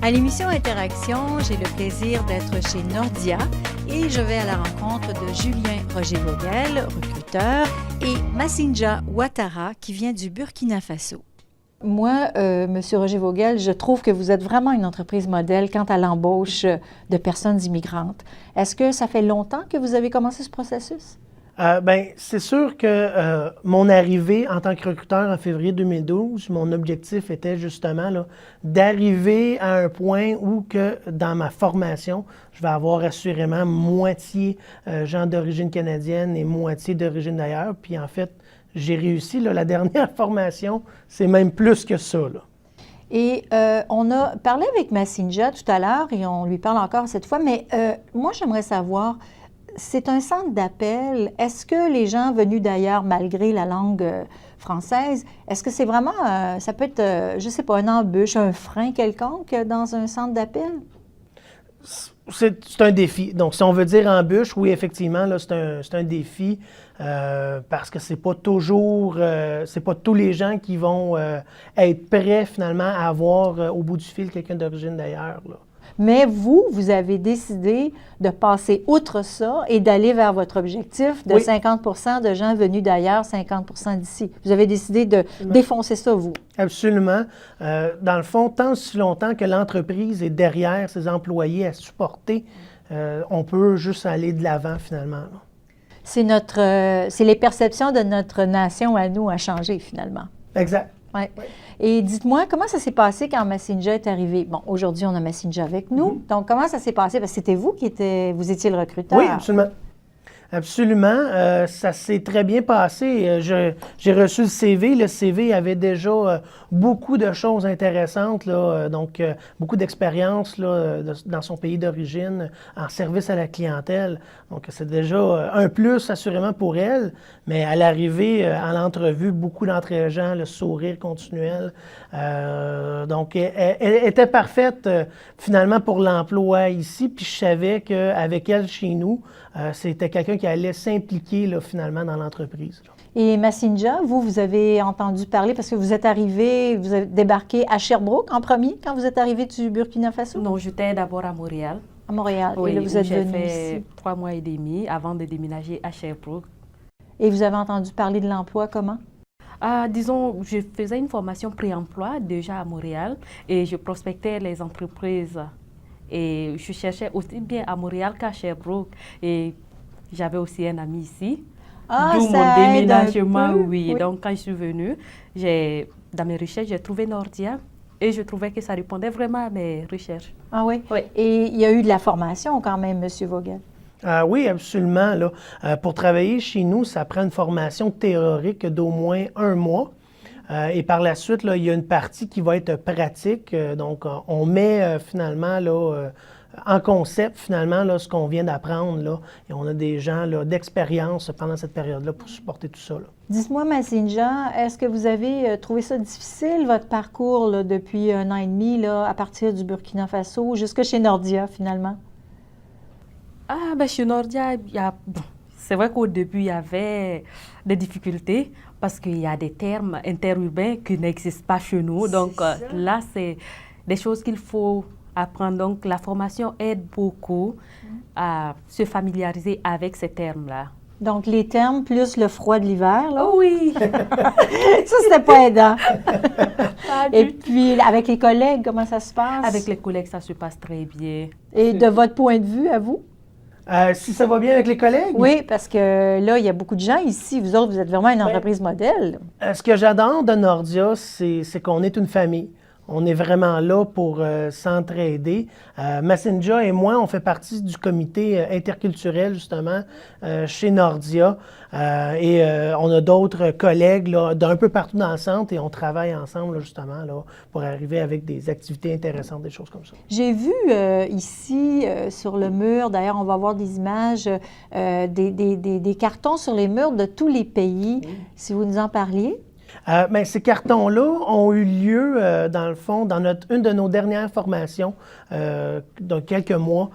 À l'émission Interaction, j'ai le plaisir d'être chez Nordia et je vais à la rencontre de Julien Roger-Vogel, recruteur, et Massinja Ouattara, qui vient du Burkina Faso. Moi, Monsieur Roger-Vogel, je trouve que vous êtes vraiment une entreprise modèle quant à l'embauche de personnes immigrantes. Est-ce que ça fait longtemps que vous avez commencé ce processus? C'est sûr que mon arrivée en tant que recruteur en février 2012, mon objectif était justement d'arriver à un point où que dans ma formation, je vais avoir assurément moitié gens d'origine canadienne et moitié d'origine d'ailleurs. Puis en fait, j'ai réussi. La dernière formation, c'est même plus que ça. Et on a parlé avec Massinja tout à l'heure et on lui parle encore cette fois, mais moi, j'aimerais savoir, c'est un centre d'appel. Est-ce que les gens venus d'ailleurs, malgré la langue française, est-ce que c'est vraiment, ça peut être, je ne sais pas, une embûche, un frein quelconque dans un centre d'appel? C'est un défi. Donc, si on veut dire embûche, oui, effectivement, c'est un défi parce que c'est pas toujours, c'est pas tous les gens qui vont être prêts finalement à avoir au bout du fil quelqu'un d'origine d'ailleurs. Mais vous avez décidé de passer outre ça et d'aller vers votre objectif de 50 de gens venus d'ailleurs, 50 d'ici. Vous avez décidé de défoncer ça, vous. Absolument. Dans le fond, tant si longtemps que l'entreprise est derrière ses employés à supporter, on peut juste aller de l'avant finalement. C'est les perceptions de notre nation à nous à changer finalement. Exact. Ouais. Oui. Et dites-moi, comment ça s'est passé quand Massinja est arrivé? Bon, aujourd'hui, on a Massinja avec nous. Donc, comment ça s'est passé? Parce que c'était vous vous étiez le recruteur. Oui, absolument. Absolument. Ça s'est très bien passé. J'ai reçu le CV. Le CV avait déjà beaucoup de choses intéressantes, donc beaucoup d'expérience dans son pays d'origine, en service à la clientèle. Donc, c'est déjà un plus, assurément, pour elle. Mais à l'arrivée, à l'entrevue, beaucoup d'entrées gens, le sourire continuel. Donc, elle était parfaite, finalement, pour l'emploi ici. Puis, je savais qu'avec elle, chez nous, c'était quelqu'un qui allait s'impliquer finalement dans l'entreprise. Et Massinja, vous avez entendu parler parce que vous êtes arrivé, vous avez débarqué à Sherbrooke en premier quand vous êtes arrivé du Burkina Faso? Non, j'étais d'abord à Montréal. À Montréal. Oui, et là, vous êtes venu j'ai ici. fait 3 mois et demi avant de déménager à Sherbrooke. Et vous avez entendu parler de l'emploi comment? Disons, je faisais une formation pré-emploi déjà à Montréal et je prospectais les entreprises. Et je cherchais aussi bien à Montréal qu'à Sherbrooke. Et j'avais aussi un ami ici. D'où mon déménagement, oui. Donc, quand je suis venue, dans mes recherches, j'ai trouvé Nordia et je trouvais que ça répondait vraiment à mes recherches. Ah oui? Oui. Et il y a eu de la formation quand même, M. Vogel. Oui, absolument. Pour travailler chez nous, ça prend une formation théorique d'au moins 1 mois. Et par la suite, il y a une partie qui va être pratique. Donc, on met finalement en concept, finalement, ce qu'on vient d'apprendre. Et on a des gens d'expérience pendant cette période-là pour supporter tout ça. Dites-moi, Massinja, est-ce que vous avez trouvé ça difficile, votre parcours depuis 1 an et demi, à partir du Burkina Faso jusque chez Nordia, finalement? Chez Nordia, c'est vrai qu'au début, il y avait des difficultés parce qu'il y a des termes interurbains qui n'existent pas chez nous. Donc là, c'est des choses qu'il faut apprendre. Donc la formation aide beaucoup à se familiariser avec ces termes-là. Donc les termes plus le froid de l'hiver, là? Oh oui! Ça, c'était pas aidant. Et puis, avec les collègues, comment ça se passe? Avec les collègues, ça se passe très bien. Et de votre point de vue, à vous? Si ça va bien avec les collègues? Oui, parce que là, il y a beaucoup de gens ici. Vous autres, vous êtes vraiment une entreprise modèle. Ce que j'adore de Nordia, c'est qu'on est une famille. On est vraiment là pour s'entraider. Massinja et moi, on fait partie du comité interculturel, justement, chez Nordia. Et on a d'autres collègues d'un peu partout dans le centre et on travaille ensemble, justement, pour arriver avec des activités intéressantes, des choses comme ça. J'ai vu ici, sur le mur, d'ailleurs, on va voir des images, des cartons sur les murs de tous les pays, si vous nous en parliez. Ben, ces cartons-là ont eu lieu, dans le fond, dans une de nos dernières formations, dans quelques mois.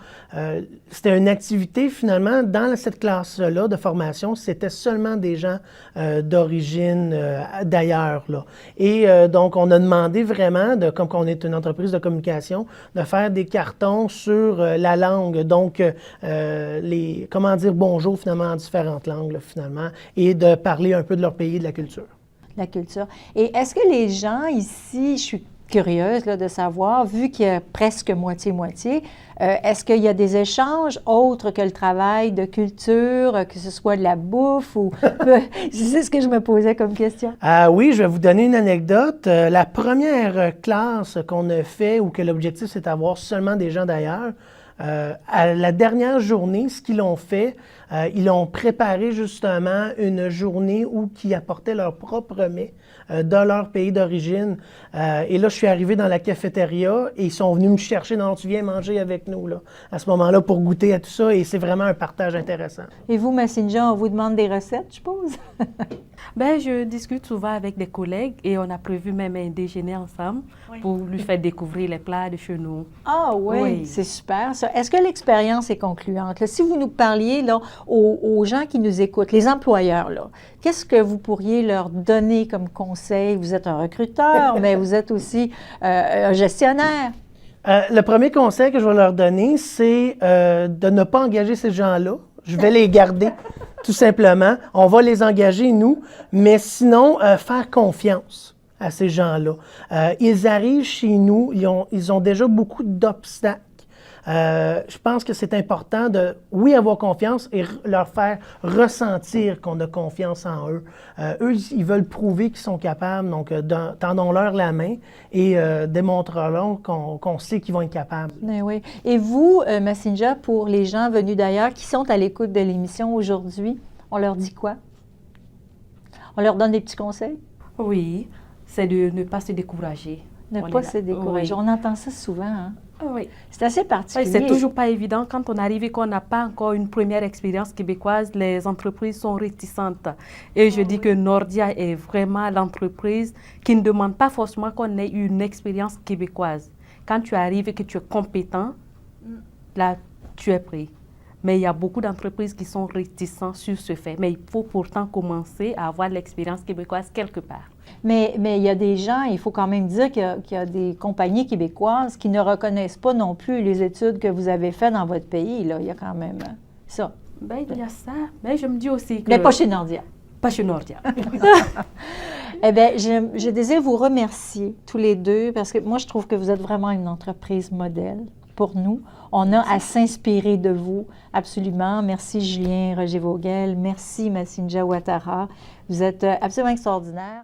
C'était une activité, finalement, dans cette classe-là de formation, c'était seulement des gens d'origine d'ailleurs, là. Et donc, on a demandé vraiment, comme on est une entreprise de communication, de faire des cartons sur la langue, donc comment dire bonjour, finalement, en différentes langues, là, finalement, et de parler un peu de leur pays et de la culture. La culture. Et est-ce que les gens ici, je suis curieuse là, de savoir, vu qu'il y a presque moitié-moitié, est-ce qu'il y a des échanges autres que le travail de culture, que ce soit de la bouffe ou... C'est ce que je me posais comme question. Oui, je vais vous donner une anecdote. La première classe qu'on a fait, où que l'objectif c'est d'avoir seulement des gens d'ailleurs, à la dernière journée, ce qu'ils ont fait, ils ont préparé justement une journée où ils apportaient leur propre mets de leur pays d'origine. Et là, je suis arrivé dans la cafétéria et ils sont venus me chercher. Non, tu viens manger avec nous là, à ce moment-là pour goûter à tout ça. Et c'est vraiment un partage intéressant. Et vous, Massinja, on vous demande des recettes, je suppose? Ben, je discute souvent avec des collègues et on a prévu même un déjeuner ensemble pour lui faire découvrir les plats de chez nous. Ah oui, c'est super ça. Est-ce que l'expérience est concluante? Là, si vous nous parliez là, aux gens qui nous écoutent, les employeurs, là, qu'est-ce que vous pourriez leur donner comme conseil? Vous êtes un recruteur, mais vous êtes aussi un gestionnaire. Le premier conseil que je vais leur donner, c'est de ne pas engager ces gens-là. Je vais les garder, tout simplement. On va les engager, nous, mais sinon, faire confiance à ces gens-là. Ils arrivent chez nous, ils ont déjà beaucoup d'obstacles. Je pense que c'est important de, oui, avoir confiance et leur faire ressentir qu'on a confiance en eux. Eux, ils veulent prouver qu'ils sont capables, donc tendons-leur la main et démontrons-leur qu'on sait qu'ils vont être capables. Mais oui. Et vous, Massinja, pour les gens venus d'ailleurs qui sont à l'écoute de l'émission aujourd'hui, on leur dit quoi? On leur donne des petits conseils? Oui, c'est de ne pas se décourager. Ne pas se décourager. Oui. On entend ça souvent, hein? Oui. C'est assez particulier. Oui, c'est toujours pas évident quand on arrive et qu'on n'a pas encore une première expérience québécoise. Les entreprises sont réticentes. Et je dis que Nordia est vraiment l'entreprise qui ne demande pas forcément qu'on ait une expérience québécoise. Quand tu arrives et que tu es compétent, là, tu es prêt. Mais il y a beaucoup d'entreprises qui sont réticentes sur ce fait. Mais il faut pourtant commencer à avoir l'expérience québécoise quelque part. Mais il y a des gens, il faut quand même dire qu'il y a des compagnies québécoises qui ne reconnaissent pas non plus les études que vous avez faites dans votre pays. Là. Il y a quand même ça. Ben, il y a ça. Mais je me dis aussi que... Mais pas chez Nordia. Pas chez Nordia. Eh bien, je désire vous remercier tous les deux parce que moi, je trouve que vous êtes vraiment une entreprise modèle pour nous. On a à s'inspirer de vous, absolument. Merci Julien Roger-Vogel. Merci Massinja Ouattara. Vous êtes absolument extraordinaire.